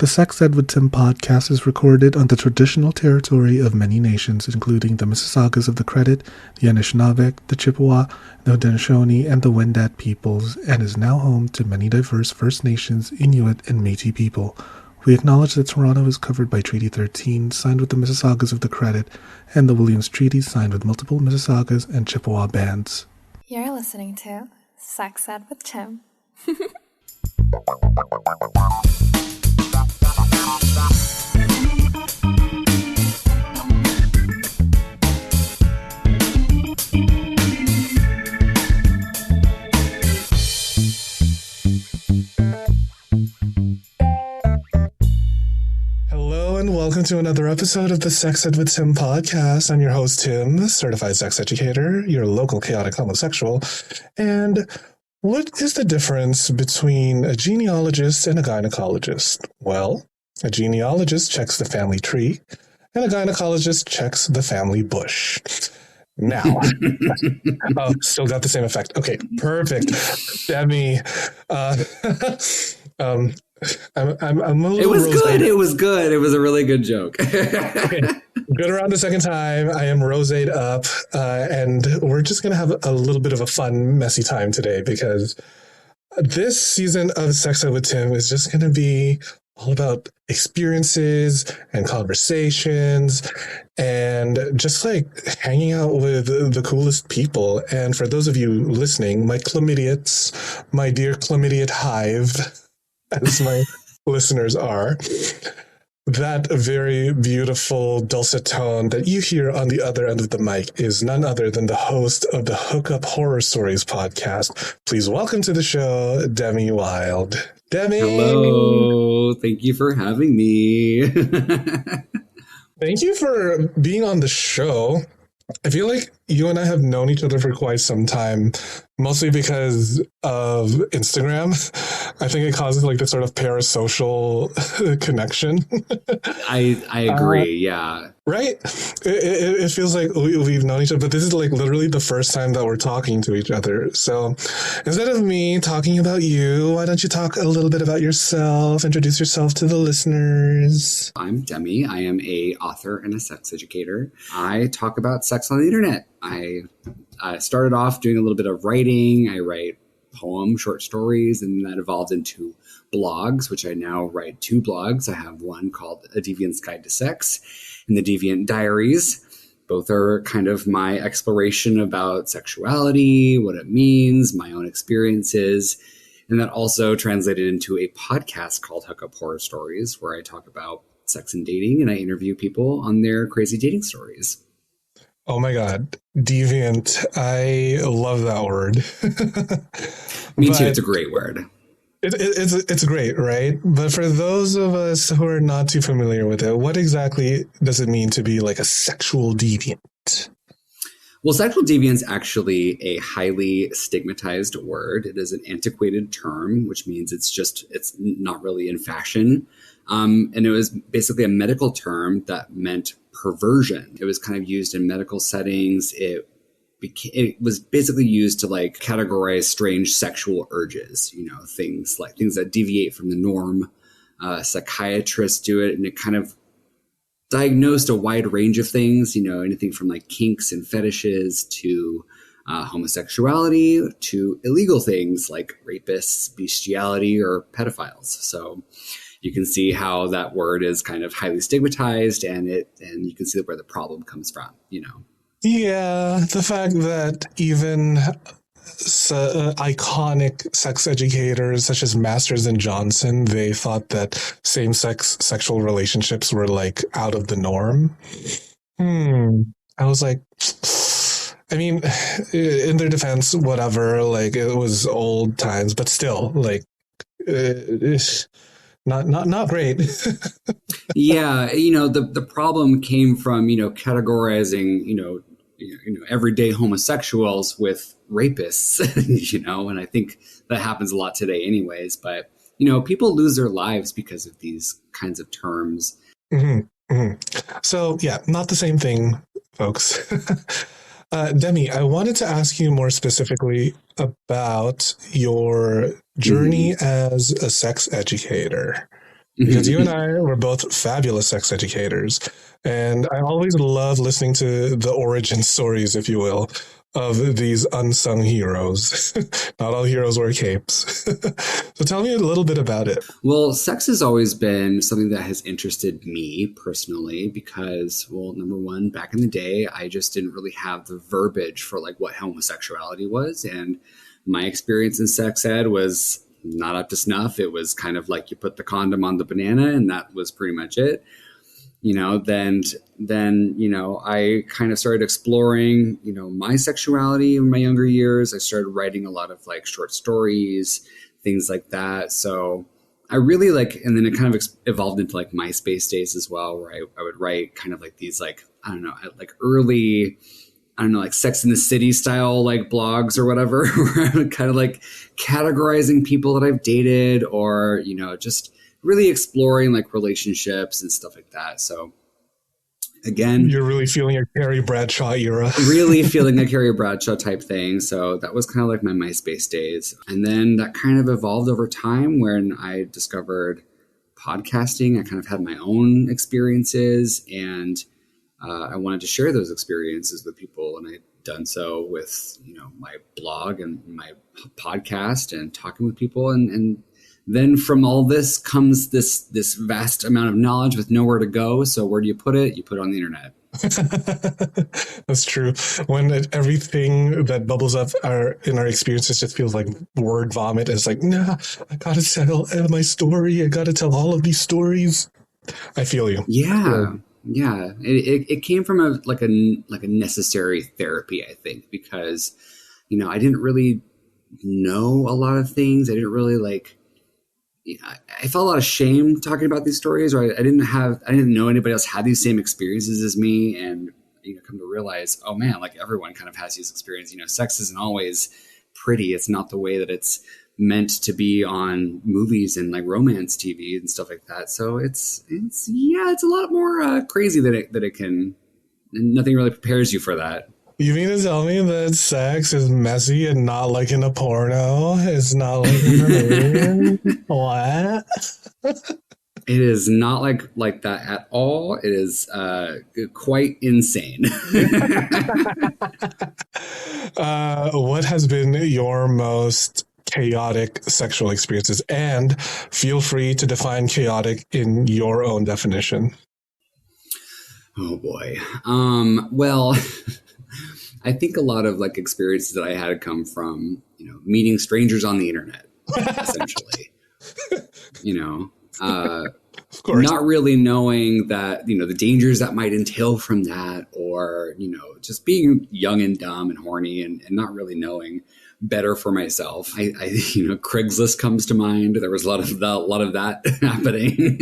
The Sex Ed with Tim podcast is recorded on the traditional territory of many nations, including the Mississaugas of the Credit, the Anishinaabe, the Chippewa, the Haudenosaunee, and the Wendat peoples, and is now home to many diverse First Nations, Inuit, and Métis people. We acknowledge that Toronto is covered by Treaty 13, signed with the Mississaugas of the Credit, and the Williams Treaty, signed with multiple Mississaugas and Chippewa bands. You're listening to Sex Ed with Tim. Hello and welcome to another episode of the Sex Ed with Tim podcast. I'm your host, Tim, certified sex educator, your local chaotic homosexual. And what is the difference between a genealogist and a gynecologist? Well, a genealogist checks the family tree, and a gynecologist checks the family bush. Now, oh, still got the same effect. Okay, perfect. Demi, I'm a little. It was good. It was good. It was a really good joke. Okay. Good around the second time. I am roséd up, and we're just going to have a little bit of a fun, messy time today because this season of Sex Ed with Tim is just going to be all about experiences and conversations and just like hanging out with the coolest people. And for those of you listening, my chlamydiates, my dear chlamydiate hive, as my listeners are, that very beautiful dulcet tone that you hear on the other end of the mic is none other than the host of the Hookup Horror Stories podcast. Please welcome to the show, Demi Wylde. Demi! Hello. Thank you for having me. Thank you for being on the show. I feel like you and I have known each other for quite some time, mostly because of Instagram. I think it causes like this sort of parasocial connection. I agree. Yeah. Right? It feels like we've known each other, but this is like literally the first time that we're talking to each other. So instead of me talking about you, why don't you talk a little bit about yourself, introduce yourself to the listeners? I'm Demi. I am a author and a sex educator. I talk about sex on the internet. I started off doing a little bit of writing. I write poems, short stories, and that evolved into blogs, which I now write 2 blogs. I have one called A Deviant's Guide to Sex and The Deviant Diaries. Both are kind of my exploration about sexuality, what it means, my own experiences. And that also translated into a podcast called Hookup Horror Stories, where I talk about sex and dating and I interview people on their crazy dating stories. Oh my God, deviant. I love that word. Me too. It's a great word. It's great, right? But for those of us who are not too familiar with it, what exactly does it mean to be like a sexual deviant? Well, sexual deviance is actually a highly stigmatized word. It is an antiquated term, which means it's not really in fashion. And it was basically a medical term that meant perversion. It was kind of used in medical settings. It was basically used to like categorize strange sexual urges, things that deviate from the norm. Psychiatrists do it, and it kind of diagnosed a wide range of things, anything from like kinks and fetishes to homosexuality to illegal things like rapists, bestiality, or pedophiles. So you can see how that word is kind of highly stigmatized, and you can see where the problem comes from, Yeah, the fact that even iconic sex educators such as Masters and Johnson, they thought that same-sex sexual relationships were like out of the norm. I was like, I mean, in their defense, whatever, like it was old times, but still, like, not great. Yeah, the problem came from categorizing everyday homosexuals with rapists, and I think that happens a lot today anyways, but people lose their lives because of these kinds of terms. Mm-hmm, mm-hmm. So yeah, not the same thing, folks. Demi, I wanted to ask you more specifically about your journey as a sex educator. because you and I were both fabulous sex educators. And I always love listening to the origin stories, if you will, of these unsung heroes. Not all heroes wear capes. So tell me a little bit about it. Well, sex has always been something that has interested me personally because, well, number one, back in the day, I just didn't really have the verbiage for like what homosexuality was. And my experience in sex ed was not up to snuff. It was kind of like you put the condom on the banana and that was pretty much it. Then, I kind of started exploring, my sexuality in my younger years. I started writing a lot of like short stories, things like that. So I really and then it kind of evolved into like MySpace days as well, where I would write kind of like these, like, I don't know, like early, like Sex in the City style, like blogs or whatever, where I'm kind of like categorizing people that I've dated or, just really exploring like relationships and stuff like that. So again, you're really feeling a Carrie Bradshaw era. Really feeling a Carrie Bradshaw type thing. So that was kind of like my MySpace days. And then that kind of evolved over time when I discovered podcasting. I kind of had my own experiences and I wanted to share those experiences with people. And I'd done so with, my blog and my podcast and talking with people. And then from all this comes this vast amount of knowledge with nowhere to go. So where do you put it? You put it on the internet. That's true. When everything that bubbles up in our experiences just feels like word vomit. It's like, nah, I gotta tell my story. I gotta tell all of these stories. I feel you. Yeah. It came from a necessary therapy, I think, because, I didn't really know a lot of things. I didn't really I felt a lot of shame talking about these stories, or I didn't know anybody else had these same experiences as me. And, come to realize, oh man, like everyone kind of has these experiences. Sex isn't always pretty. It's not the way that it's meant to be on movies and like romance TV and stuff like that. So it's a lot more crazy than it can. And nothing really prepares you for that. You mean to tell me that sex is messy and not like in a porno? It's not like in a movie? What? It is not like that at all. It is quite insane. What has been your most chaotic sexual experiences? And feel free to define chaotic in your own definition. Oh boy. Well, I think a lot of like experiences that I had come from, meeting strangers on the internet, essentially. Of course. Not really knowing that, the dangers that might entail from that, or, just being young and dumb and horny and not really knowing better for myself. I Craigslist comes to mind. There was a lot of that happening.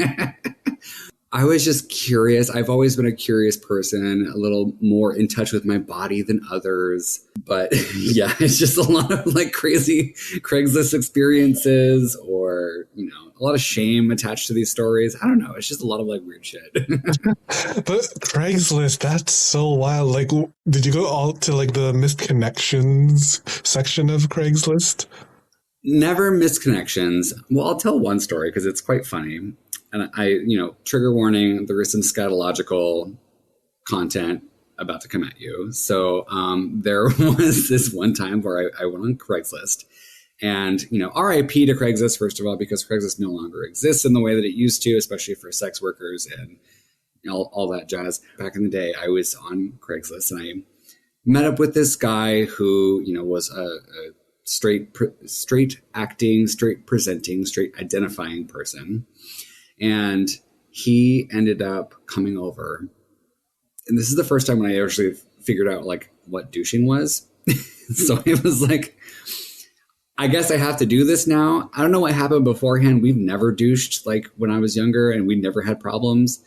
I was just curious. I've always been a curious person, a little more in touch with my body than others. But yeah, it's just a lot of like crazy Craigslist experiences or, a lot of shame attached to these stories. I don't know. It's just a lot of like weird shit. But Craigslist, that's so wild. Like, did you go all to like the missed connections section of Craigslist? Never missed connections. Well, I'll tell one story because it's quite funny. And trigger warning, there is some scatological content about to come at you. So there was this one time where I went on Craigslist and, RIP to Craigslist, first of all, because Craigslist no longer exists in the way that it used to, especially for sex workers and all that jazz. Back in the day, I was on Craigslist and I met up with this guy who, was a straight acting, straight presenting, straight identifying person. And he ended up coming over. And this is the first time when I actually figured out like what douching was. So it was like, I guess I have to do this now. I don't know what happened beforehand. We've never douched like when I was younger and we never had problems.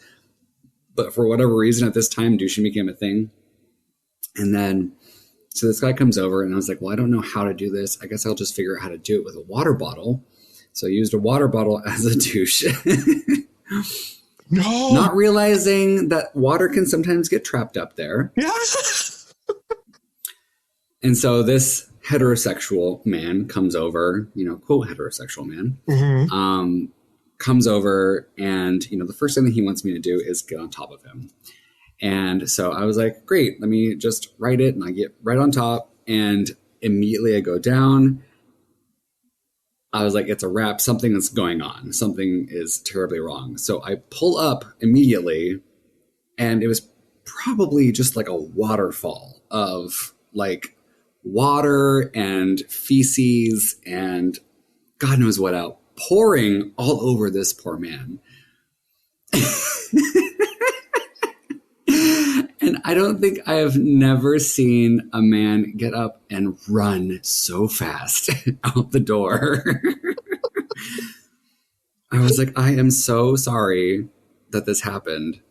But for whatever reason at this time, douching became a thing. And then, so this guy comes over and I was like, well, I don't know how to do this. I guess I'll just figure out how to do it with a water bottle. So I used a water bottle as a douche. No. Not realizing that water can sometimes get trapped up there. Yeah. And so this heterosexual man comes over, quote heterosexual man, comes over and, the first thing that he wants me to do is get on top of him. And so I was like, great, let me just write it. And I get right on top and immediately I go down. I was like, it's a wrap. Something is going on. Something is terribly wrong. So I pull up immediately and it was probably just like a waterfall of like water and feces and God knows what else pouring all over this poor man. And I don't think I have never seen a man get up and run so fast out the door. I was like, I am so sorry that this happened.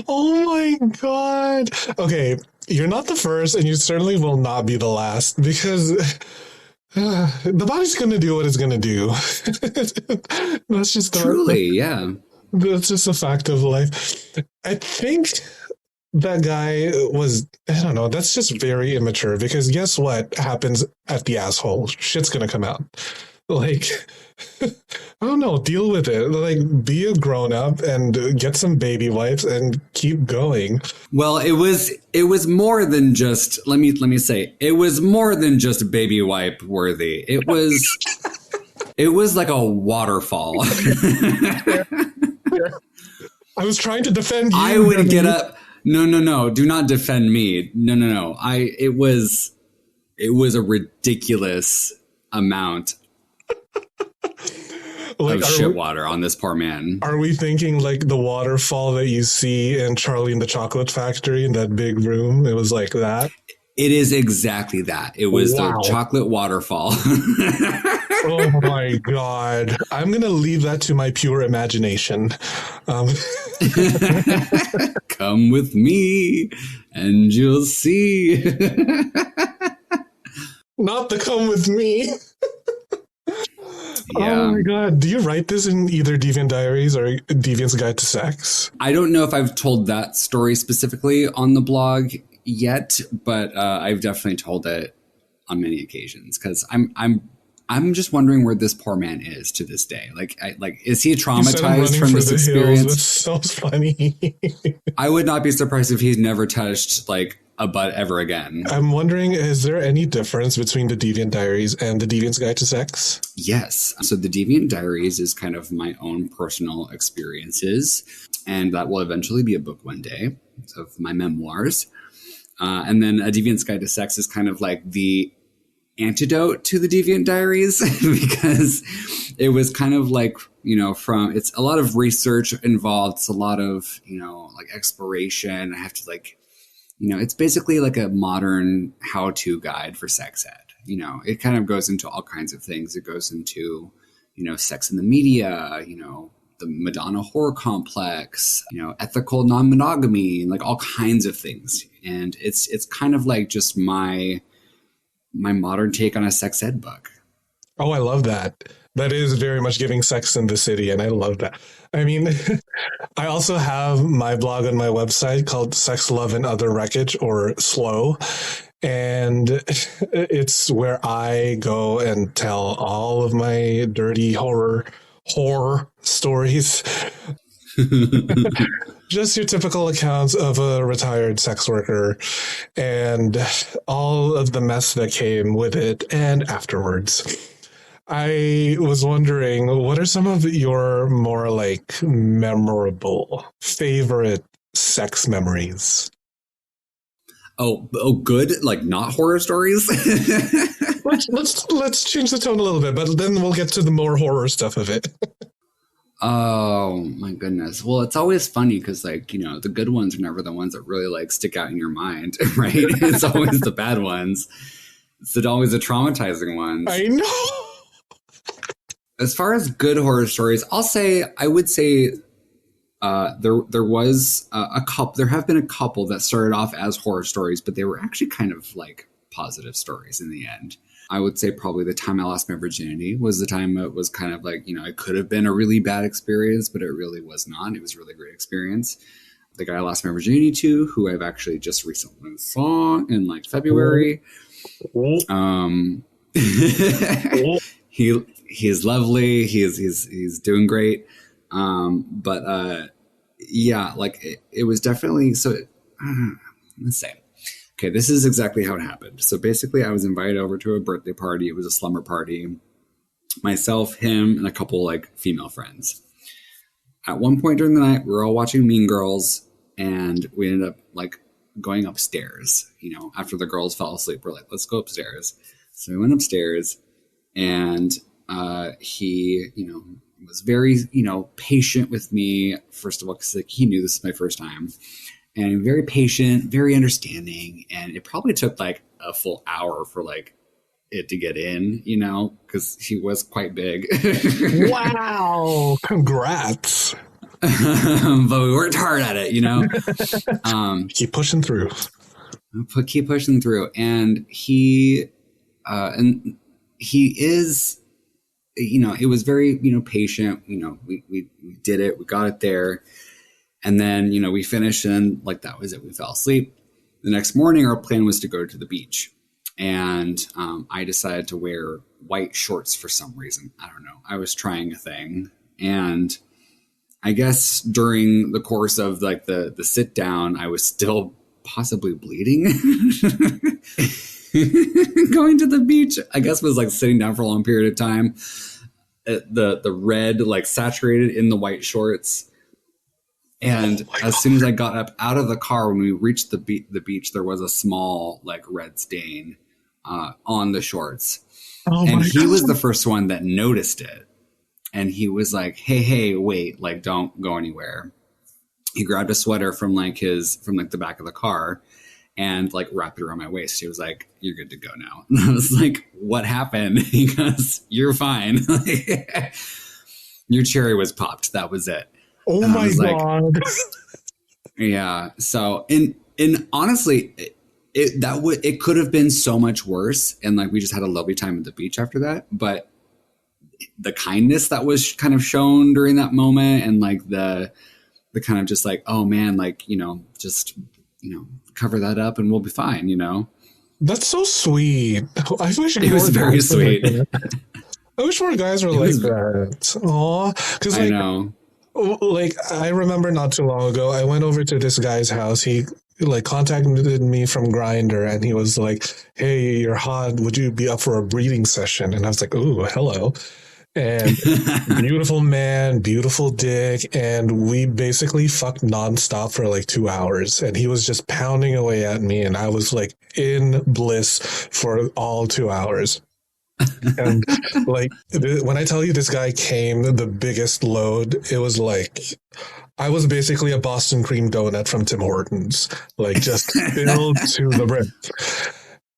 Oh my God. Okay, you're not the first, and you certainly will not be the last, because the body's going to do what it's going to do. That's just truly, yeah. That's just a fact of life. I think that guy was, I don't know, that's just very immature, because guess what happens at the asshole? Shit's going to come out. Like, I don't know, deal with it. Like, be a grown up and get some baby wipes and keep going. Well, it was more than just, let me say, it was more than just baby wipe worthy. It was like a waterfall. I was trying to defend you. I would get up. No. Do not defend me. No. It was a ridiculous amount of shit water on this poor man. Are we thinking like the waterfall that you see in Charlie and the Chocolate Factory in that big room? It was like that? It is exactly that. It was the chocolate waterfall. Oh my God. I'm going to leave that to my pure imagination. Come with me and you'll see. Not the come with me. Yeah. Oh my God. Do you write this in either Deviant Diaries or Deviant's Guide to Sex? I don't know if I've told that story specifically on the blog yet, but I've definitely told it on many occasions, because I'm just wondering where this poor man is to this day. Like, is he traumatized from this experience? That's so funny. I would not be surprised if he's never touched like a butt ever again. I'm wondering, is there any difference between the Deviant Diaries and the Deviant's Guide to Sex? Yes. So the Deviant Diaries is kind of my own personal experiences, and that will eventually be a book one day of my memoirs. And then A Deviant's Guide to Sex is kind of like the antidote to the Deviant Diaries, because it was kind of like, it's a lot of research involved. It's a lot of, like exploration. I have to like, it's basically like a modern how-to guide for sex ed. It kind of goes into all kinds of things. It goes into, sex in the media, the Madonna horror complex, ethical non-monogamy, and like all kinds of things. And it's kind of like just my modern take on a sex ed book. Oh, I love that. That is very much giving Sex in the City, and I love that. I mean, I also have my blog on my website called Sex, Love, and Other Wreckage, or SLOW, and it's where I go and tell all of my dirty horror stories. Just your typical accounts of a retired sex worker and all of the mess that came with it and afterwards. I was wondering, what are some of your more like memorable, favorite sex memories? Oh, good, like not horror stories. let's change the tone a little bit, but then we'll get to the more horror stuff of it. Oh my goodness. Well, it's always funny because like, the good ones are never the ones that really like stick out in your mind, right? It's always the bad ones. It's always the traumatizing ones. I know. As far as good horror stories, I would say there was a couple. There have been a couple that started off as horror stories, but they were actually kind of like positive stories in the end. I would say probably the time I lost my virginity was the time it was kind of like, it could have been a really bad experience, but it really was not. It was a really great experience. The guy I lost my virginity to, who I've actually just recently saw in like February. he's lovely. He's doing great. But yeah, like it was definitely so. Let's say, okay, this is exactly how it happened. So basically, I was invited over to a birthday party. It was a slumber party. Myself, him, and a couple like female friends. At one point during the night, we were all watching Mean Girls, and we ended up like going upstairs. You know, after the girls fell asleep, we're like, let's go upstairs. So we went upstairs, and he, you know, was very, you know, patient with me. First of all, because like he knew this was my first time, and very patient, very understanding. And it probably took like a full hour for like it to get in, you know, because he was quite big. Wow! Congrats. But we worked hard at it, you know. Keep pushing through. Keep pushing through, and he is, you know, it was very, you know, patient. You know, we did it, we got it there, and then, you know, we finished, and like that was it. We fell asleep. The next morning, our plan was to go to the beach, and I decided to wear white shorts for some reason. I don't know. I was trying a thing, and I guess during the course of like the sit down, I was still possibly bleeding. Going to the beach, I guess, was like sitting down for a long period of time. The red like saturated in the white shorts. And as soon as I got up out of the car, when we reached the beach, there was a small like red stain on the shorts. And he was the first one that noticed it. And he was like, hey, wait, like, don't go anywhere. He grabbed a sweater from the back of the car and like wrapped it around my waist. He was like, you're good to go now. And I was like, what happened? He goes, you're fine. Your cherry was popped. That was it. Oh and my God. Yeah. So, and honestly, it could have been so much worse. And like, we just had a lovely time at the beach after that. But the kindness that was kind of shown during that moment, and like the kind of just like, oh man, like, you know, just, you know, cover that up and we'll be fine, you know? That's so sweet. I wish it was very sweet. I wish more guys were like that. Aw. Because like, I know. Like, I remember not too long ago, I went over to this guy's house. He like contacted me from Grindr, and he was like, hey, you're hot. Would you be up for a breeding session? And I was like, ooh, hello. And beautiful man, beautiful dick. And we basically fucked nonstop for like 2 hours. And he was just pounding away at me. And I was like in bliss for all 2 hours. And like, when I tell you this guy came the biggest load, it was like, I was basically a Boston cream donut from Tim Hortons, like just filled to the brim.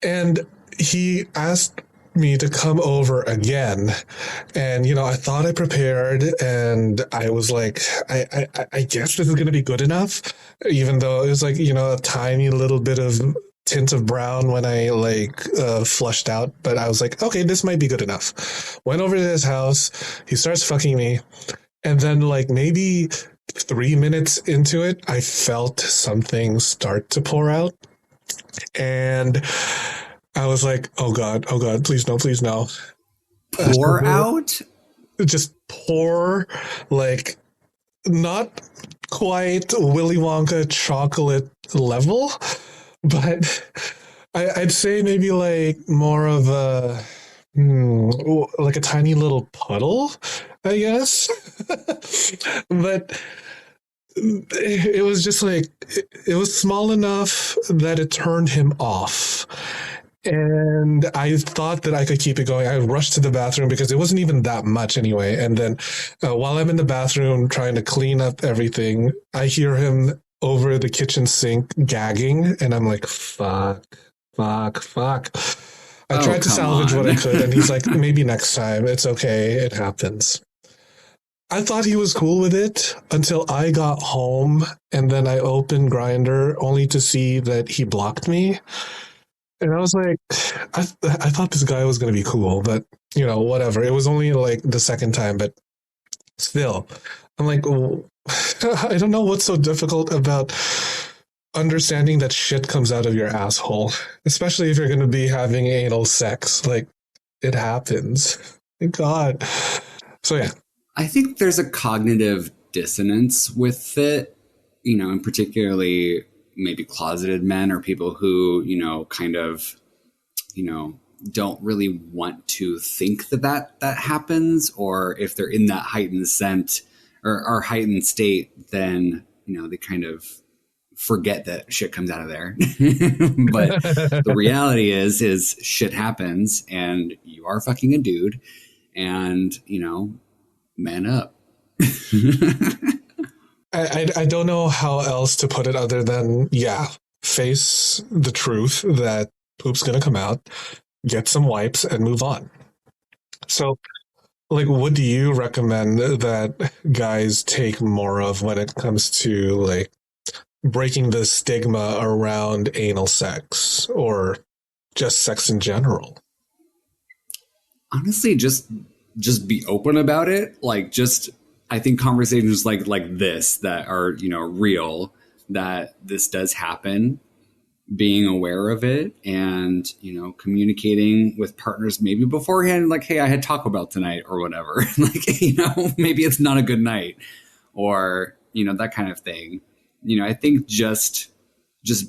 And he asked me to come over again, and you know, I thought I prepared, and I was like, I guess this is gonna be good enough, even though it was like, you know, a tiny little bit of tint of brown when I like flushed out, but I was like, okay, this might be good enough. Went over to his house, he starts fucking me, and then like maybe 3 minutes into it, I felt something start to pour out, and I was like, oh God, please no, please no. Pour out? Just pour, like, not quite Willy Wonka chocolate level, but I'd say maybe like more of a, like a tiny little puddle, I guess. But it was just like, it was small enough that it turned him off. And I thought that I could keep it going. I rushed to the bathroom because it wasn't even that much anyway. And then while I'm in the bathroom trying to clean up everything, I hear him over the kitchen sink gagging. And I'm like, fuck. I tried to salvage what I could. And he's like, maybe next time. It's okay. It happens. I thought he was cool with it until I got home. And then I opened Grindr only to see that he blocked me. And I was like, I thought this guy was going to be cool, but, you know, whatever. It was only like the second time, but still, I'm like, I don't know what's so difficult about understanding that shit comes out of your asshole, especially if you're going to be having anal sex. Like, it happens. God. So yeah. I think there's a cognitive dissonance with it, and particularly maybe closeted men or people who, kind of, don't really want to think that happens, or if they're in that heightened scent or heightened state, then, they kind of forget that shit comes out of there. But the reality is shit happens and you are fucking a dude and, man up. I don't know how else to put it other than, face the truth that poop's going to come out, get some wipes, and move on. So, what do you recommend that guys take more of when it comes to, breaking the stigma around anal sex or just sex in general? Honestly, just be open about it. I think conversations like this that are, real, that this does happen, being aware of it and, communicating with partners maybe beforehand, hey, I had Taco Bell tonight or whatever. Maybe it's not a good night or, that kind of thing. I think just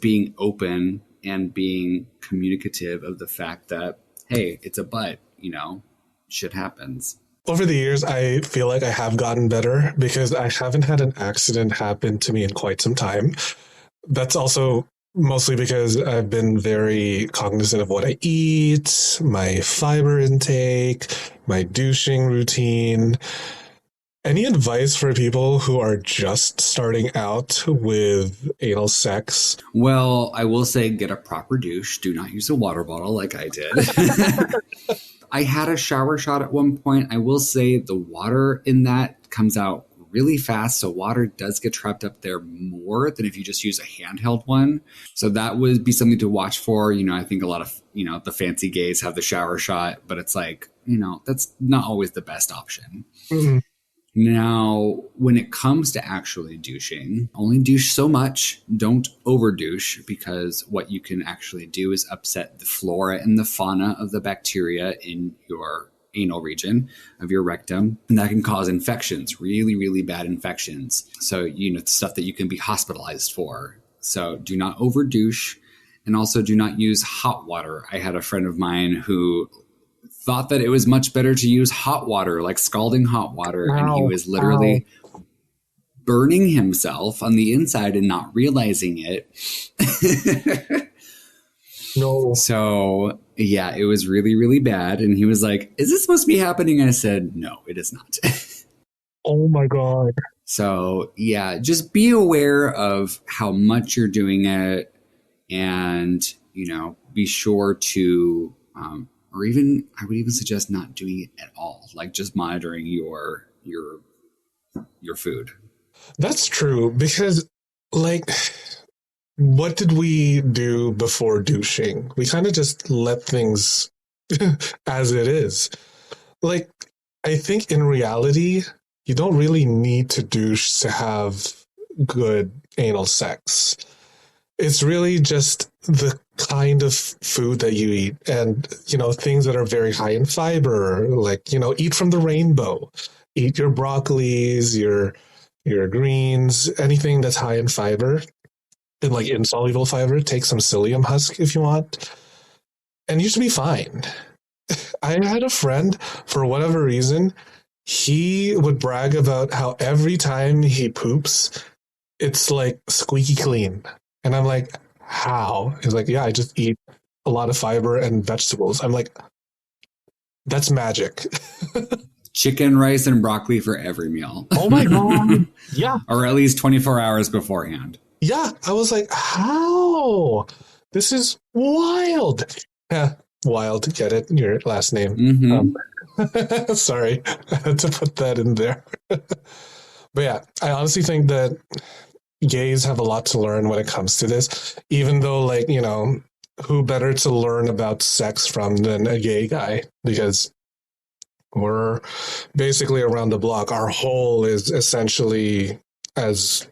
being open and being communicative of the fact that, hey, it's a butt, shit happens. Over the years, I feel like I have gotten better because I haven't had an accident happen to me in quite some time. That's also mostly because I've been very cognizant of what I eat, my fiber intake, my douching routine. Any advice for people who are just starting out with anal sex? Well, I will say get a proper douche. Do not use a water bottle like I did. I had a shower shot at one point. I will say the water in that comes out really fast. So water does get trapped up there more than if you just use a handheld one. So that would be something to watch for. I think a lot of, the fancy gays have the shower shot, but it's that's not always the best option. Mm-hmm. Now, when it comes to actually douching, only douche so much. Don't over douche, because what you can actually do is upset the flora and the fauna of the bacteria in your anal region of your rectum. And that can cause infections, really, really bad infections. So, stuff that you can be hospitalized for. So do not over douche, and also do not use hot water. I had a friend of mine who thought that it was much better to use hot water, like scalding hot water. Wow. And he was literally burning himself on the inside and not realizing it. No. So, yeah, it was really, really bad. And he was like, is this supposed to be happening? I said, no, it is not. Oh, my God. So, yeah, just be aware of how much you're doing it and, be sure to... or even, I would even suggest not doing it at all. Just monitoring your food. That's true, because what did we do before douching? We kind of just let things as it is. I think in reality, you don't really need to douche to have good anal sex. It's really just the kind of food that you eat and, things that are very high in fiber, eat from the rainbow, eat your broccolis, your greens, anything that's high in fiber and insoluble fiber. Take some psyllium husk if you want, and you should be fine. I had a friend, for whatever reason, he would brag about how every time he poops, it's squeaky clean. And I'm like, how? He's like, yeah, I just eat a lot of fiber and vegetables. I'm like, that's magic. Chicken, rice, and broccoli for every meal. Oh my God. Yeah. Or at least 24 hours beforehand. Yeah. I was like, how? This is wild. Yeah. Wild. Get it? Your last name. Mm-hmm. Sorry. I had to put that in there. But yeah, I honestly think that gays have a lot to learn when it comes to this, even though who better to learn about sex from than a gay guy, because we're basically around the block. Our hole is essentially as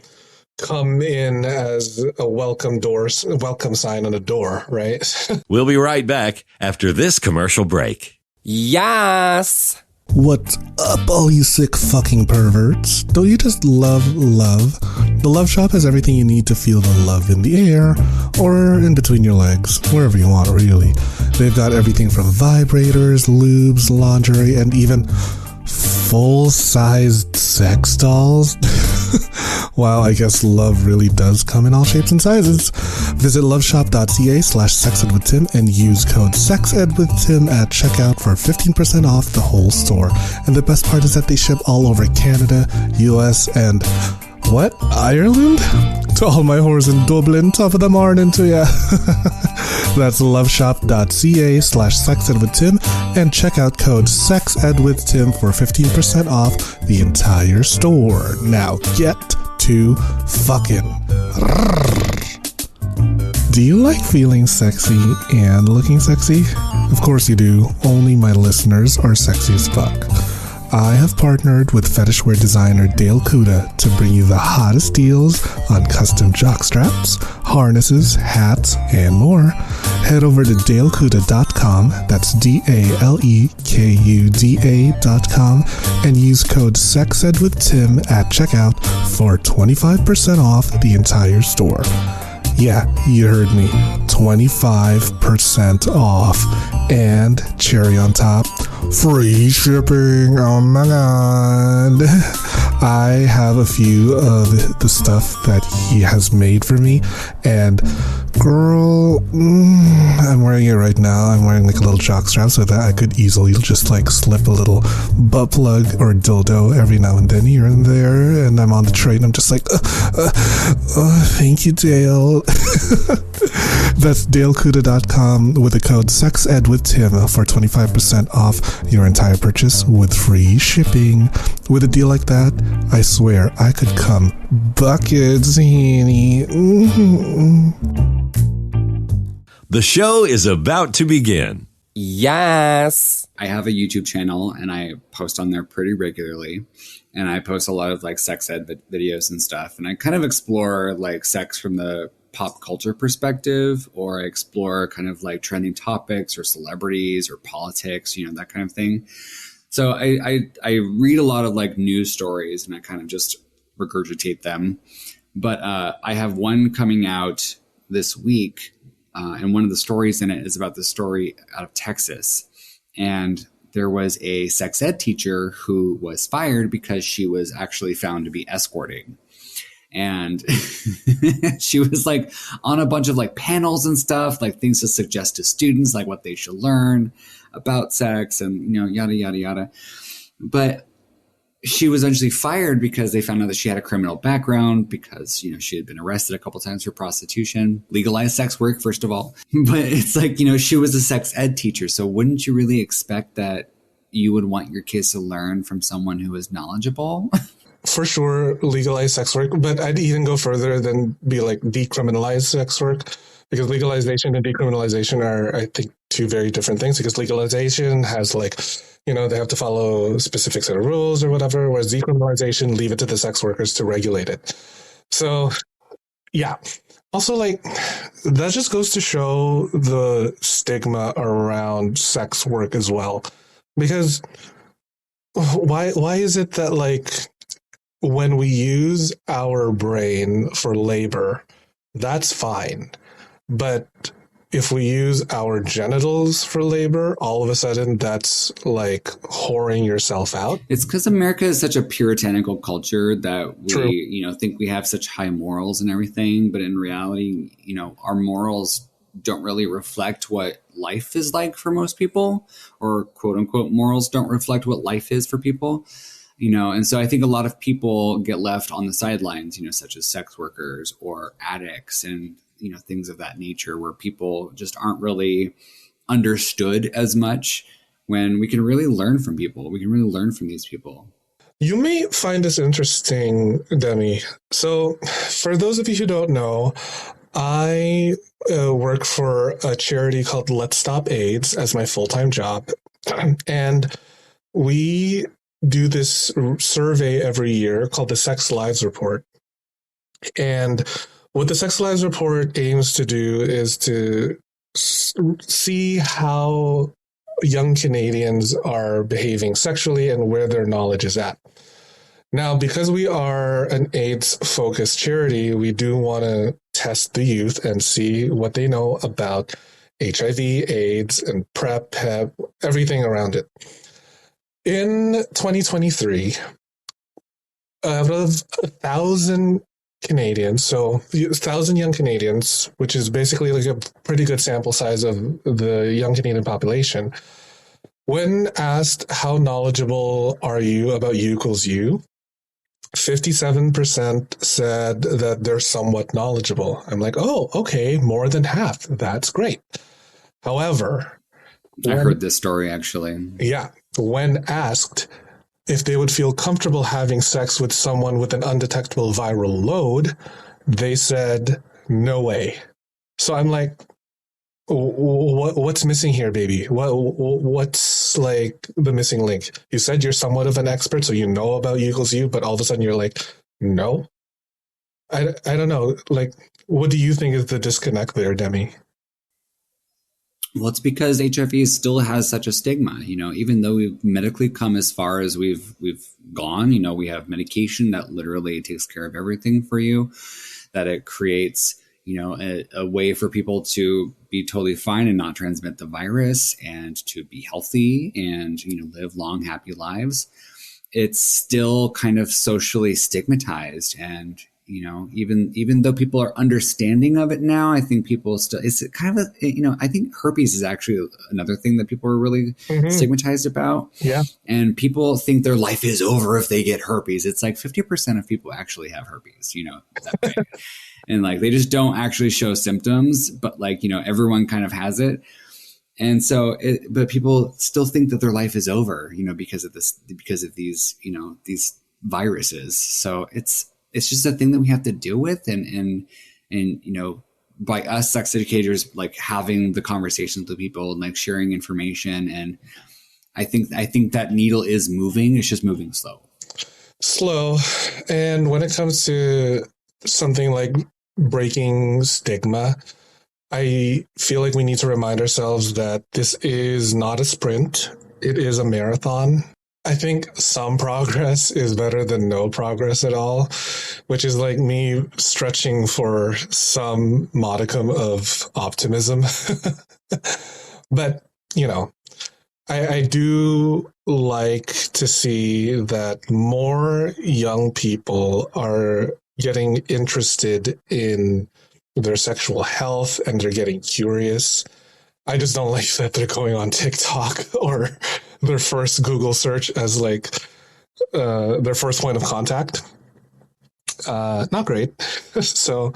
come in as a welcome sign on a door, right? We'll be right back after this commercial break. Yes. What's up, all you sick fucking perverts? Don't you just love love? The Love Shop has everything you need to feel the love in the air, or in between your legs, wherever you want, really. They've got everything from vibrators, lubes, lingerie, and even full-sized sex dolls. Wow, I guess love really does come in all shapes and sizes. Visit loveshop.ca/sexedwithtim and use code SEXEDWithTim at checkout for 15% off the whole store. And the best part is that they ship all over Canada, US, and what? Ireland? To all my whores in Dublin, top of the morning to ya. That's loveshop.ca/sexedwithtim and check out code SEXEDWithTim for 15% off the entire store. Now get to fucking. Do you like feeling sexy and looking sexy? Of course you do. Only my listeners are sexy as fuck. I have partnered with fetishwear designer Dale Kuda to bring you the hottest deals on custom jockstraps, harnesses, hats, and more. Head over to dalekuda.com, that's DALEKUDA.com, and use code SEXEDWithTim at checkout for 25% off the entire store. Yeah, you heard me. 25% off. And cherry on top, free shipping. Oh my god. I have a few of the stuff that he has made for me. And girl, I'm wearing it right now. I'm wearing like a little jockstrap so that I could easily just like slip a little butt plug or dildo every now and then here and there. And I'm on the train. I'm just like, thank you, Dale. That's dalekuda.com with the code SEXEDWithTim for 25% off your entire purchase with free shipping. With a deal like that, I swear I could come buckets, honey. The show is about to begin. Yes. I have a YouTube channel and I post on there pretty regularly. And I post a lot of like sex ed videos and stuff. And I kind of explore like sex from the pop culture perspective, or I explore kind of like trending topics or celebrities or politics, you know, that kind of thing. So I read a lot of like news stories and I kind of just regurgitate them. But I have one coming out this week. And one of the stories in it is about the story out of Texas. And there was a sex ed teacher who was fired because she was actually found to be escorting. And she was like on a bunch of like panels and stuff, like things to suggest to students, like what they should learn about sex and, you know, yada, yada, yada. But she was eventually fired because they found out that she had a criminal background because, you know, she had been arrested a couple times for prostitution, legalized sex work, first of all. But it's like, you know, she was a sex ed teacher. So wouldn't you really expect that you would want your kids to learn from someone who is knowledgeable? For sure, legalize sex work, but I'd even go further than be like decriminalize sex work, because legalization and decriminalization are, I think, two very different things. Because legalization has like, you know, they have to follow a specific set of rules or whatever, whereas decriminalization, leave it to the sex workers to regulate it. So, yeah. Also, like, that just goes to show the stigma around sex work as well. Because why is it that, like, when we use our brain for labor, that's fine. But if we use our genitals for labor, all of a sudden that's like whoring yourself out. It's because America is such a puritanical culture that we, True. you know, think we have such high morals and everything. But in reality, you know, our morals don't really reflect what life is like for most people, or quote unquote morals don't reflect what life is for people. You know, and so I think a lot of people get left on the sidelines, you know, such as sex workers or addicts and, you know, things of that nature, where people just aren't really understood as much, when we can really learn from people. We can really learn from these people. You may find this interesting, Demi. So for those of you who don't know, I work for a charity called Let's Stop AIDS as my full-time job. And we do this survey every year called the Sex Lives Report. And what the Sex Lives Report aims to do is to see how young Canadians are behaving sexually and where their knowledge is at. Now, because we are an AIDS-focused charity, we do want to test the youth and see what they know about HIV, AIDS, and PrEP, PEP, everything around it. In 2023, out of 1,000 Canadians, so 1,000 young Canadians, which is basically like a pretty good sample size of the young Canadian population, when asked how knowledgeable are you about U equals U, 57% said that they're somewhat knowledgeable. I'm like, oh, okay, more than half. That's great. However, I heard this story actually. Yeah. When asked if they would feel comfortable having sex with someone with an undetectable viral load, they said, no way. So I'm like, what's missing here, baby? What's like the missing link? You said you're somewhat of an expert, so you know about U equals U, but all of a sudden you're like, no. I don't know. Like, what do you think is the disconnect there, Demi? Well, it's because HIV still has such a stigma. You know, even though we've medically come as far as we've gone, you know, we have medication that literally takes care of everything for you, that it creates, you know, a way for people to be totally fine and not transmit the virus and to be healthy and, you know, live long, happy lives. It's still kind of socially stigmatized. And, you know, even though people are understanding of it now, I think people still, it's kind of a, you know, I think herpes is actually another thing that people are really stigmatized about. Yeah. And people think their life is over if they get herpes. It's like 50% of people actually have herpes, you know, that way. And like, they just don't actually show symptoms, but like, you know, everyone kind of has it. And so, but people still think that their life is over, you know, because of these, you know, these viruses. So it's just a thing that we have to deal with. And, you know, by us sex educators, like having the conversations with people and like sharing information. And I think that needle is moving. It's just moving slow. And when it comes to something like breaking stigma, I feel like we need to remind ourselves that this is not a sprint. It is a marathon. I think some progress is better than no progress at all, which is like me stretching for some modicum of optimism. But, you know, I do like to see that more young people are getting interested in their sexual health and they're getting curious. I just don't like that they're going on TikTok or their first Google search as like their first point of contact. Not great. So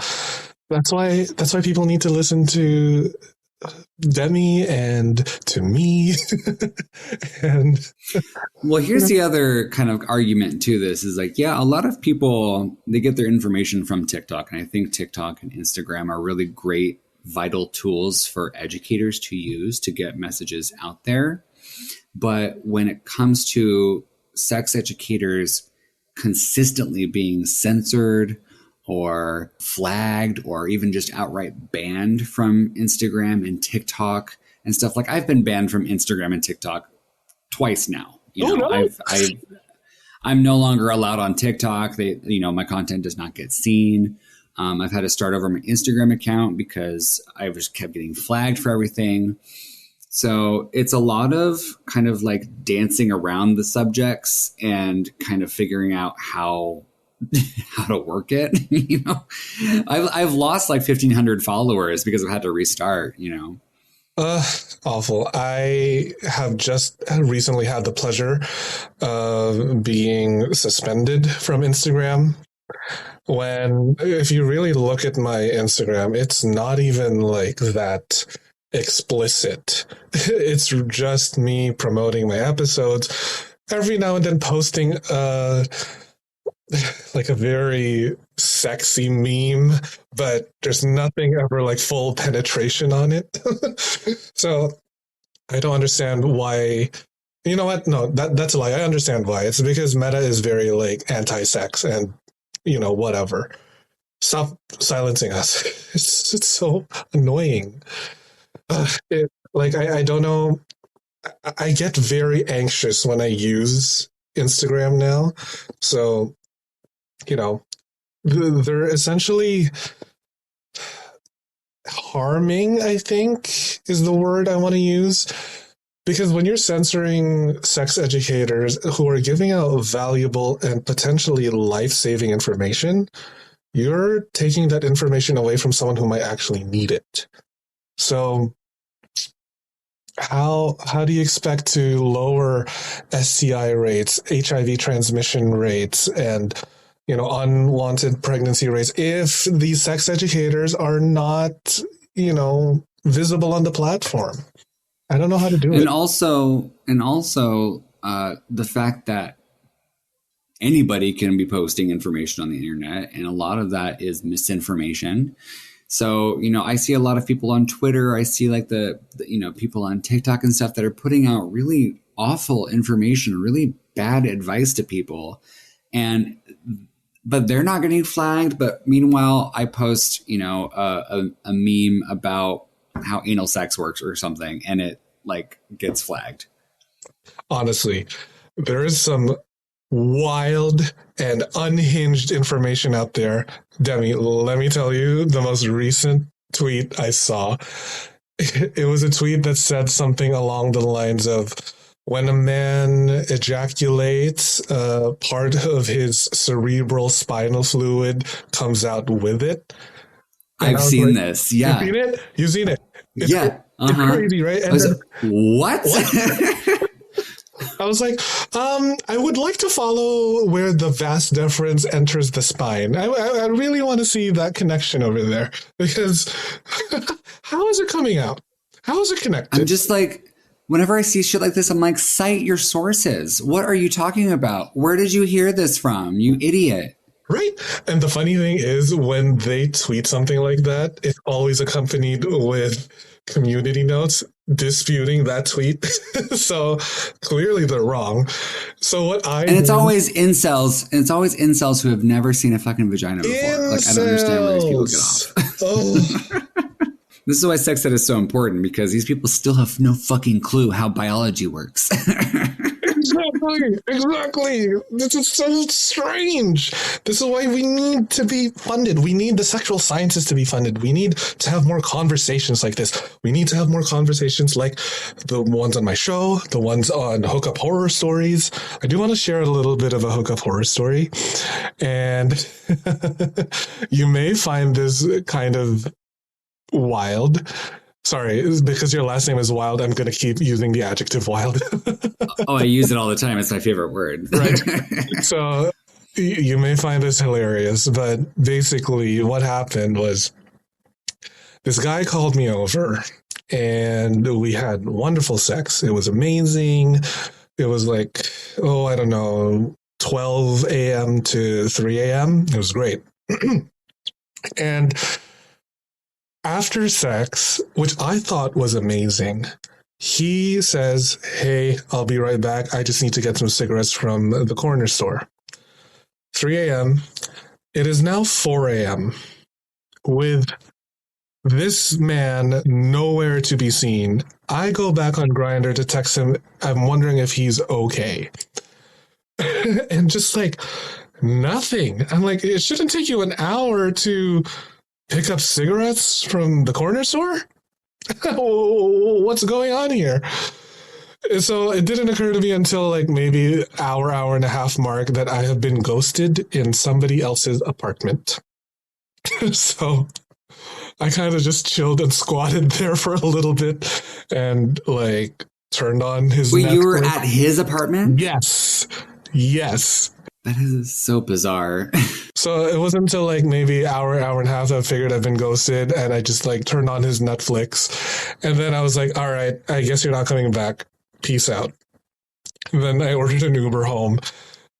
that's why people need to listen to Demi and to me. And well, here's the other kind of argument to this is like, yeah, a lot of people, they get their information from TikTok. And I think TikTok and Instagram are really great, vital tools for educators to use to get messages out there. But when it comes to sex educators consistently being censored or flagged or even just outright banned from Instagram and TikTok and stuff, like I've been banned from Instagram and TikTok twice now. You know, no. I'm no longer allowed on TikTok. You know, my content does not get seen. I've had to start over my Instagram account because I just kept getting flagged for everything. So it's a lot of kind of like dancing around the subjects and kind of figuring out how to work it. You know, I've lost like 1,500 followers because I've had to restart, you know. Awful. I have just recently had the pleasure of being suspended from Instagram. If you really look at my Instagram, it's not even like that explicit. It's just me promoting my episodes, every now and then posting like a very sexy meme, but there's nothing ever like full penetration on it. So I don't understand why. You know what? No, that's a lie. I understand why. It's because Meta is very like anti-sex and, you know, whatever. Stop silencing us. It's so annoying. I don't know I get very anxious when I use Instagram now. So, you know, they're essentially harming, I think, is the word I want to use. Because when you're censoring sex educators who are giving out valuable and potentially life-saving information, you're taking that information away from someone who might actually need it. So how do you expect to lower STI rates, HIV transmission rates, and unwanted pregnancy rates if these sex educators are not, visible on the platform? I don't know how to do it. And also, the fact that anybody can be posting information on the internet, and a lot of that is misinformation. So, I see a lot of people on Twitter. I see like the people on TikTok and stuff that are putting out really awful information, really bad advice to people. But they're not getting flagged. But meanwhile, I post, a meme about how anal sex works or something, and it like gets flagged. Honestly, there is some wild and unhinged information out there. Demi, let me tell you the most recent tweet I saw. It was a tweet that said something along the lines of, when a man ejaculates, part of his cerebral spinal fluid comes out with it. And I've seen this. Yeah. You've seen it? It's, yeah. It's crazy, right? And what? I was like, I would like to follow where the vas deferens enters the spine. I really want to see that connection over there, because how is it coming out? How is it connected? I'm just like, whenever I see shit like this, I'm like, cite your sources. What are you talking about? Where did you hear this from, you idiot? Right. And the funny thing is, when they tweet something like that, it's always accompanied with community notes disputing that tweet. So clearly they're wrong. So it's always incels. And it's always incels who have never seen a fucking vagina before. Like, I don't understand where these people get off. Oh. This is why sex ed is so important, because these people still have no fucking clue how biology works. Exactly. This is so strange. This is why we need to be funded. We need the sexual sciences to be funded. We need to have more conversations like this. We need to have more conversations like the ones on my show, the ones on Hookup Horror Stories. I do want to share a little bit of a Hookup Horror Story. And you may find this kind of wild. Sorry, because your last name is Wild, I'm going to keep using the adjective wild. Oh, I use it all the time. It's my favorite word. Right. So you may find this hilarious, but basically what happened was this guy called me over and we had wonderful sex. It was amazing. It was like, I don't know, 12 a.m. to 3 a.m. It was great. And after sex, which I thought was amazing, he says, "Hey, I'll be right back. I just need to get some cigarettes from the corner store." 3 a.m. It is now 4 a.m. with this man nowhere to be seen. I go back on Grindr to text him. I'm wondering if he's okay. And just like nothing. I'm like, it shouldn't take you an hour to pick up cigarettes from the corner store? What's going on here? So it didn't occur to me until like maybe hour and a half mark that I have been ghosted in somebody else's apartment. So I kind of just chilled and squatted there for a little bit and like turned on his Netflix. You were at his apartment? Yes. That is so bizarre. So it wasn't until like maybe hour and a half I figured I've been ghosted, and I just like turned on his Netflix. And then I was like, all right, I guess you're not coming back. Peace out. And then I ordered an Uber home.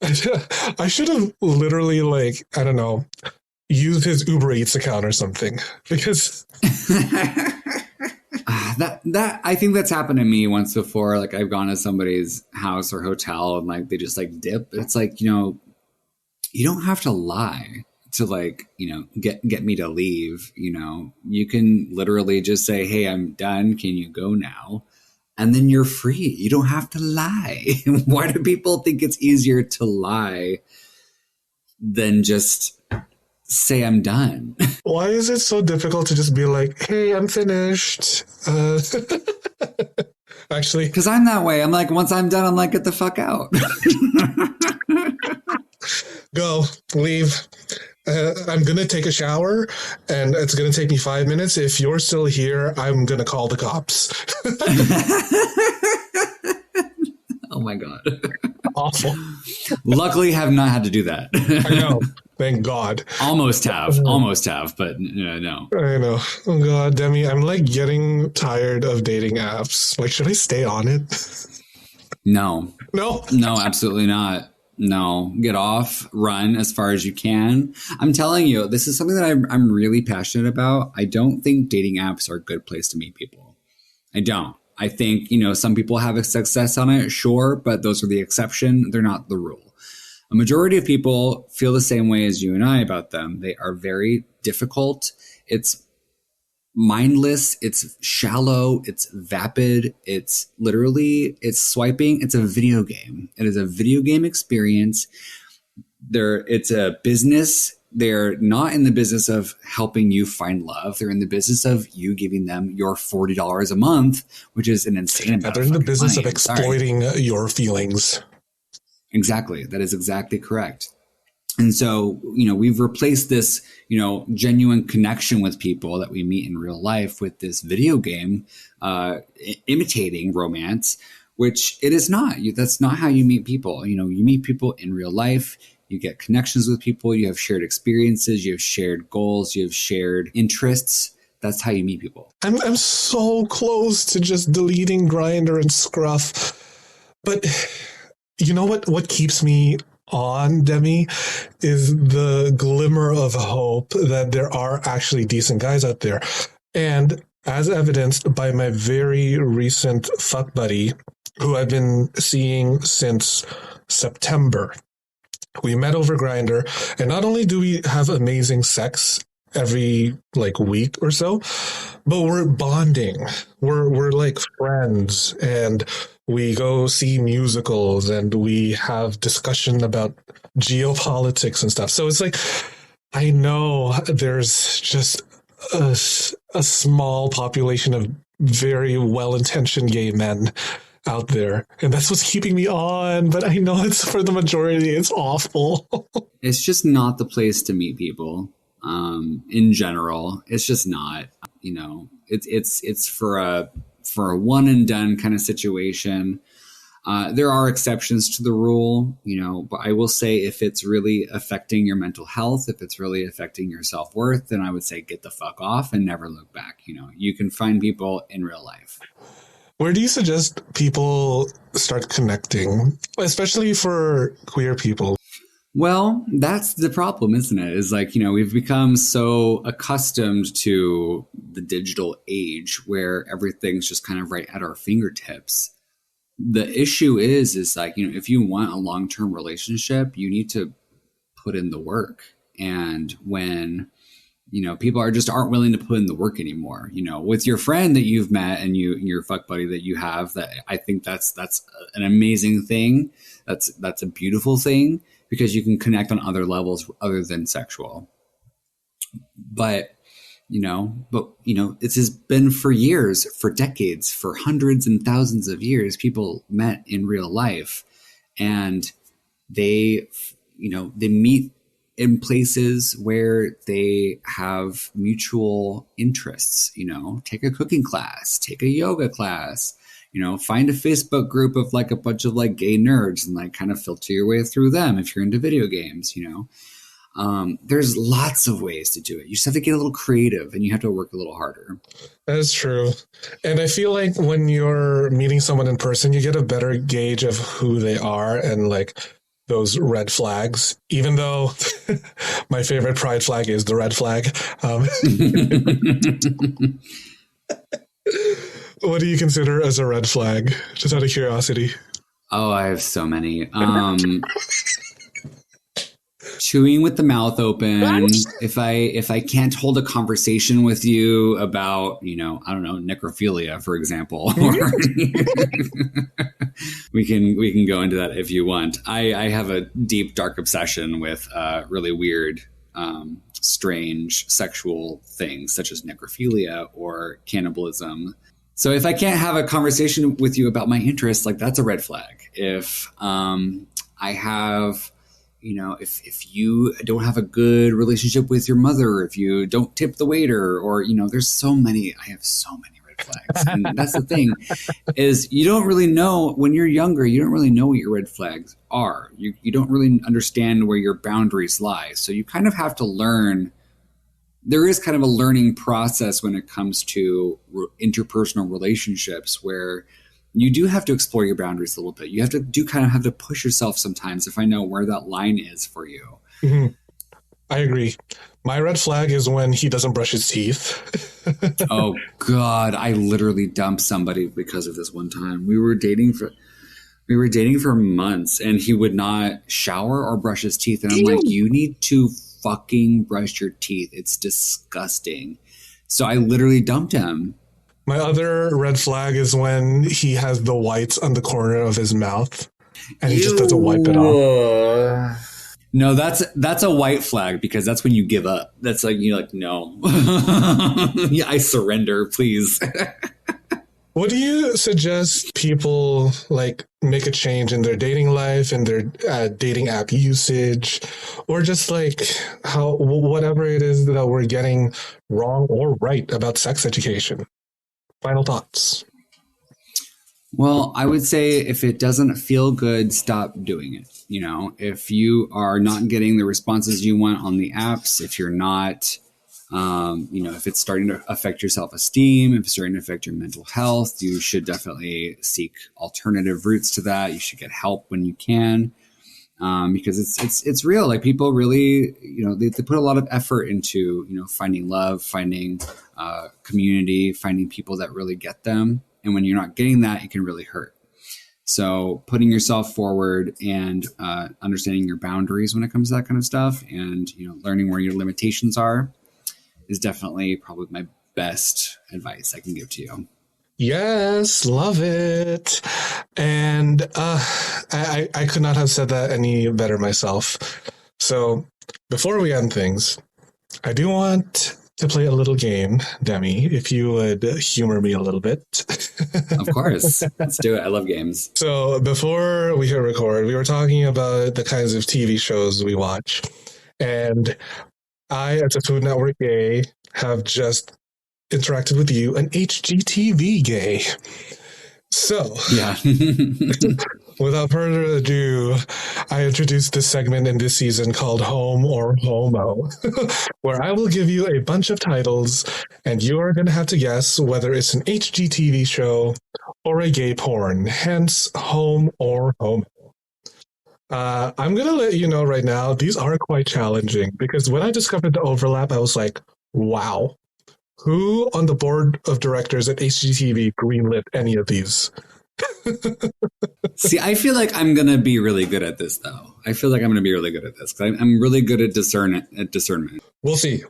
I should have literally like, I don't know, used his Uber Eats account or something, because that I think that's happened to me once before. Like I've gone to somebody's house or hotel and like they just like dip. It's like, you don't have to lie to like, get me to leave. You can literally just say, "Hey, I'm done. Can you go now?" and then you're free. You don't have to lie. Why do people think it's easier to lie than just say I'm done? Why is it so difficult to just be like, hey, I'm finished? Actually, because I'm that way. I'm like, once I'm done, I'm like, get the fuck out. go, leave. I'm going to take a shower and it's going to take me 5 minutes. If you're still here, I'm going to call the cops. Oh my God. Awful. Luckily, have not had to do that. I know. Thank God. Almost have, but no. I know. Oh God, Demi, I'm like getting tired of dating apps. Like, should I stay on it? No, absolutely not. No, get off, run as far as you can. I'm telling you, this is something that I'm really passionate about. I don't think dating apps are a good place to meet people. I don't. I think, some people have a success on it, sure, but those are the exception. They're not the rule. A majority of people feel the same way as you and I about them. They are very difficult. It's mindless. It's shallow. It's vapid. It's swiping. It's a video game. It is a video game experience. It's a business. They're not in the business of helping you find love. They're in the business of you giving them your $40 a month, which is an insane amount. They're in the business of exploiting your feelings. Exactly. That is exactly correct. And so, we've replaced this, genuine connection with people that we meet in real life with this video game imitating romance, which it is not. That's not how you meet people. You meet people in real life. You get connections with people. You have shared experiences. You have shared goals. You have shared interests. That's how you meet people. I'm so close to just deleting Grindr and Scruff. But you know what keeps me on, Demi, is the glimmer of hope that there are actually decent guys out there. And as evidenced by my very recent fuck buddy, who I've been seeing since September. We met over Grindr, and not only do we have amazing sex every week or so, but we're bonding. We're like friends, and we go see musicals, and we have discussion about geopolitics and stuff. So it's like, I know there's just a small population of very well-intentioned gay men out there, and that's what's keeping me on, but I know it's for the majority, it's awful. It's just not the place to meet people. In general, it's just not, it's for a one and done kind of situation. There are exceptions to the rule, but I will say if it's really affecting your mental health, if it's really affecting your self-worth, then I would say get the fuck off and never look back. You can find people in real life. Where do you suggest people start connecting, especially for queer people? Well, that's the problem, isn't it? Is we've become so accustomed to the digital age where everything's just kind of right at our fingertips. The issue is if you want a long-term relationship, you need to put in the work. And when people aren't willing to put in the work anymore, with your friend that you've met and your fuck buddy that you have, that I think that's an amazing thing. That's a beautiful thing because you can connect on other levels other than sexual. But it has been for years, for decades, for hundreds and thousands of years, people met in real life and they meet in places where they have mutual interests, take a cooking class, take a yoga class, find a Facebook group of a bunch of gay nerds and kind of filter your way through them if you're into video games, There's lots of ways to do it. You just have to get a little creative and you have to work a little harder. That is true. And I feel like when you're meeting someone in person, you get a better gauge of who they are and those red flags, even though my favorite pride flag is the red flag. What do you consider as a red flag? Just out of curiosity. Oh, I have so many. chewing with the mouth open, if I can't hold a conversation with you about, I don't know, necrophilia, for example, we can go into that if you want. I have a deep, dark obsession with really weird, strange sexual things such as necrophilia or cannibalism. So if I can't have a conversation with you about my interests, like that's a red flag. If I have, if you don't have a good relationship with your mother, if you don't tip the waiter, or, I have so many red flags. And that's the thing is you don't really know when you're younger, you don't really know what your red flags are. You don't really understand where your boundaries lie. So you kind of have to learn. There is kind of a learning process when it comes to interpersonal relationships where you do have to explore your boundaries a little bit. You have to push yourself sometimes to find out where that line is for you. Mm-hmm. I agree. My red flag is when he doesn't brush his teeth. Oh God, I literally dumped somebody because of this one time. We were dating for months and he would not shower or brush his teeth. And I'm like, you need to fucking brush your teeth. It's disgusting. So I literally dumped him. My other red flag is when he has the whites on the corner of his mouth and he just doesn't wipe it off. No, that's a white flag because that's when you give up. That's like, you're like, no. Yeah, I surrender, please. What do you suggest people like make a change in their dating life and their dating app usage, or just like whatever it is that we're getting wrong or right about sex education? Final thoughts. Well, I would say if it doesn't feel good, stop doing it. If you are not getting the responses you want on the apps, if you're not, if it's starting to affect your self-esteem, if it's starting to affect your mental health, you should definitely seek alternative routes to that. You should get help when you can, because it's real. Like people really, they put a lot of effort into, finding love, finding community, finding people that really get them. And when you're not getting that, it can really hurt. So putting yourself forward and understanding your boundaries when it comes to that kind of stuff and, learning where your limitations are is definitely probably my best advice I can give to you. Yes, love it. And I could not have said that any better myself. So before we end things, I do want to play a little game, Demi, if you would humor me a little bit. Of course. Let's do it. I love games. So before we hit record, we were talking about the kinds of TV shows we watch. And I, as a Food Network gay, have just interacted with you, an HGTV gay. So, yeah. Without further ado, I introduced this segment in this season called Home or Homo, where I will give you a bunch of titles, and you are going to have to guess whether it's an HGTV show or a gay porn, hence Home or Homo. I'm going to let you know right now, these are quite challenging, because when I discovered the overlap, I was like, wow, who on the board of directors at HGTV greenlit any of these? See, I feel like I'm going to be really good at this, though. I feel like I'm going to be really good at this because I'm really good at discernment. We'll see.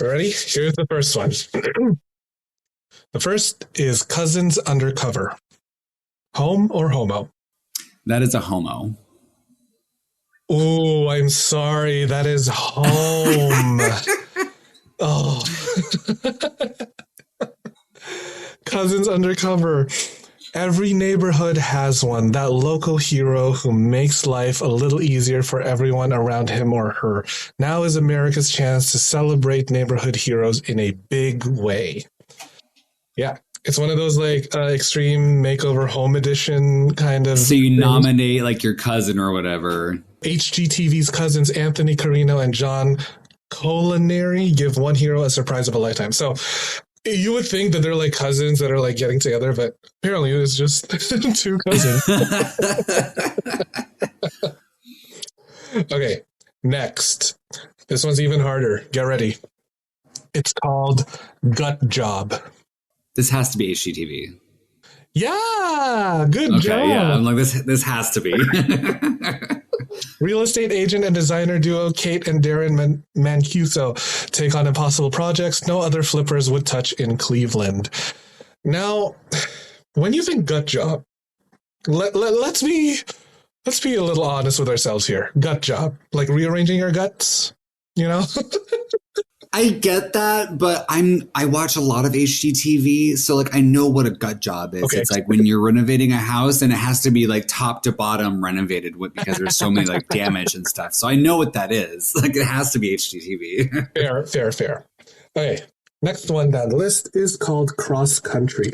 Ready? Here's the first one. The first is Cousins Undercover. Home or Homo? That is a homo. Oh, I'm sorry. That is home. Oh. Cousins Undercover. Every neighborhood has one, that local hero who makes life a little easier for everyone around him or her. Now is America's chance to celebrate neighborhood heroes in a big way. Yeah, it's one of those like extreme makeover home edition kind of. So you nominate like your cousin or whatever. HGTV's cousins Anthony Carino and John Culinary give one hero a surprise of a lifetime. So you would think that they're like cousins that are like getting together, but apparently it's just two cousins. Okay, next. This one's even harder. Get ready. It's called Gut Job. This has to be HGTV. Yeah, good job. Yeah, I'm like this has to be. Real estate agent and designer duo Kate and Darren Mancuso take on impossible projects no other flippers would touch in Cleveland. Now, when you think gut job, let's be a little honest with ourselves here. Gut job, like rearranging your guts, you know? I get that, but I watch a lot of HGTV, so like I know what a gut job is. Okay. It's like when you're renovating a house and it has to be like top to bottom renovated because there's so many like damage and stuff. So I know what that is. Like it has to be HGTV. Fair. Okay, next one down the list is called cross country.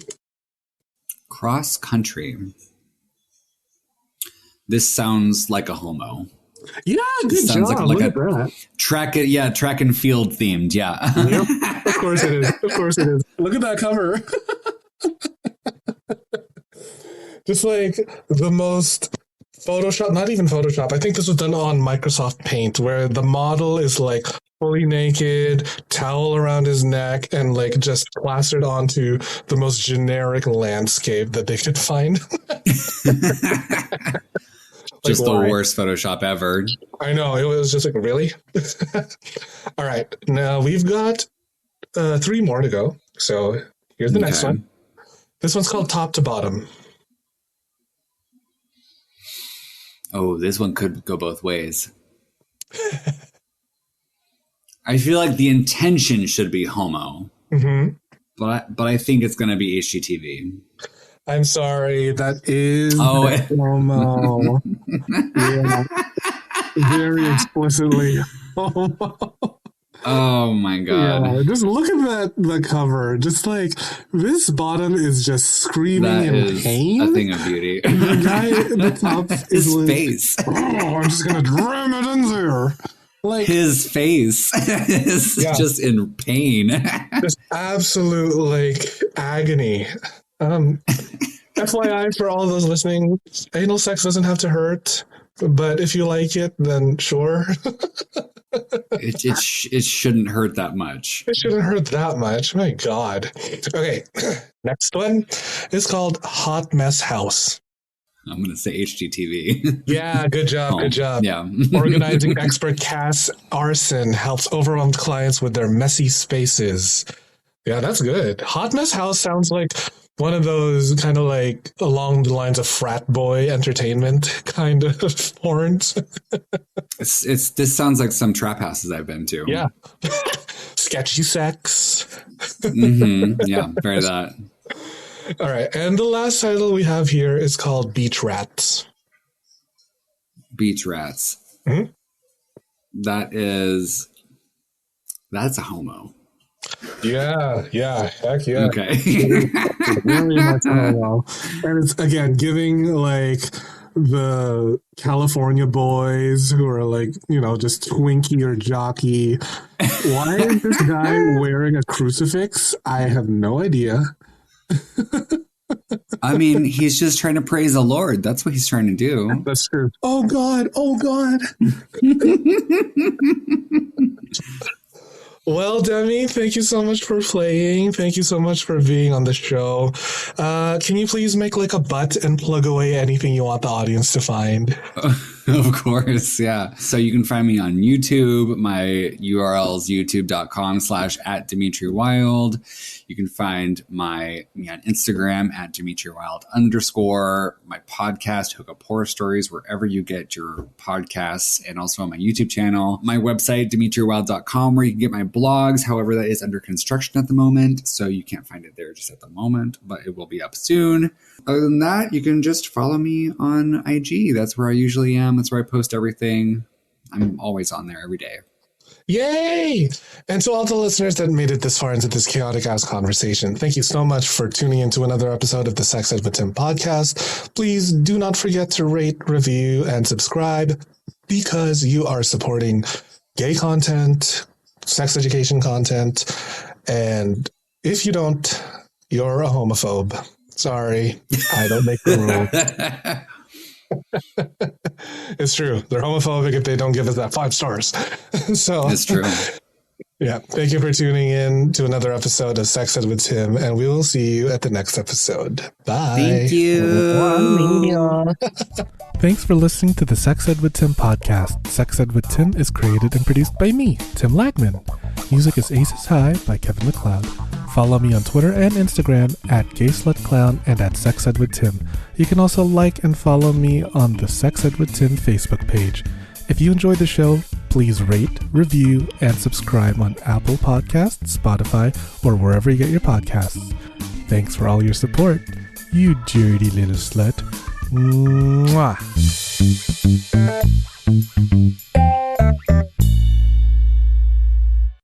Cross country. This sounds like a homo. Yeah, good job. Like a track and field themed. Yeah. Yep. Of course it is. Look at that cover. Just like the most Photoshop, not even Photoshop. I think this was done on Microsoft Paint, where the model is like fully naked, towel around his neck, and like just plastered onto the most generic landscape that they could find. Just the worst Photoshop ever. I know. It was just like, really? All right. Now we've got 3 more to go. So here's the next one. This one's called top to bottom. Oh, this one could go both ways. I feel like the intention should be homo. Mm-hmm. But I think it's going to be HGTV. I'm sorry, that is homo. Yeah. Very explicitly homo. Oh my god. Yeah, just look at the cover. Just like this bottom is just screaming in pain. A thing of beauty. And the guy at the top is his like, face. Oh, I'm just gonna dram it in there. Like his face is just in pain. Just absolute like agony. FYI for all those listening, anal sex doesn't have to hurt, but if you like it, then sure. It shouldn't hurt that much. It shouldn't hurt that much. My God. Okay, next one is called Hot Mess House. I'm going to say HGTV. Yeah, good job. Yeah. Organizing expert Cass Arson helps overwhelmed clients with their messy spaces. Yeah, that's good. Hot Mess House sounds like one of those kind of like along the lines of frat boy entertainment kind of porns. This sounds like some trap houses I've been to. Yeah. Sketchy sex. Mm-hmm. Yeah, very that. All right. And the last title we have here is called Beach Rats. Beach Rats. Mm-hmm. That's a homo. Yeah, heck yeah. Okay. Very much homo. And it's, again, giving like the California boys who are like, you know, just twinky or jockey. Why is this guy wearing a crucifix? I have no idea. I mean, he's just trying to praise the Lord. That's what he's trying to do. That's true. Oh, God. Well, Demi, thank you so much for playing. Thank you so much for being on the show. Can you please make like a butt and plug away anything you want the audience to find? Of course, yeah. So you can find me on YouTube. My URL is youtube.com/@Dimitri_Wylde. You can find me on Instagram @Dimitri_Wylde_. My podcast, Hookup Horror Stories, wherever you get your podcasts, and also on my YouTube channel. My website, DimitriWylde.com, where you can get my blogs. However, that is under construction at the moment, so you can't find it there just at the moment, but it will be up soon. Other than that, you can just follow me on IG. That's where I usually am. That's where I post everything. I'm always on there every day. Yay! And to all the listeners that made it this far into this chaotic ass conversation, thank you so much for tuning into another episode of the Sex Ed with Tim podcast. Please do not forget to rate, review, and subscribe, because you are supporting gay content, sex education content, and if you don't, you're a homophobe. Sorry, I don't make the rule. It's true. They're homophobic if they don't give us that 5 stars. So it's true. Yeah. Thank you for tuning in to another episode of Sex Ed with Tim, and we will see you at the next episode. Bye. Thank you. Thanks for listening to the Sex Ed with Tim podcast. Sex Ed with Tim is created and produced by me, Tim Lagman. Music is Aces High by Kevin MacLeod. Follow me on Twitter and Instagram at GaySlutClown and at Sex Ed with Tim. You can also like and follow me on the Sex Ed with Tim Facebook page. If you enjoyed the show, please rate, review, and subscribe on Apple Podcasts, Spotify, or wherever you get your podcasts. Thanks for all your support, you dirty little slut. Mwah.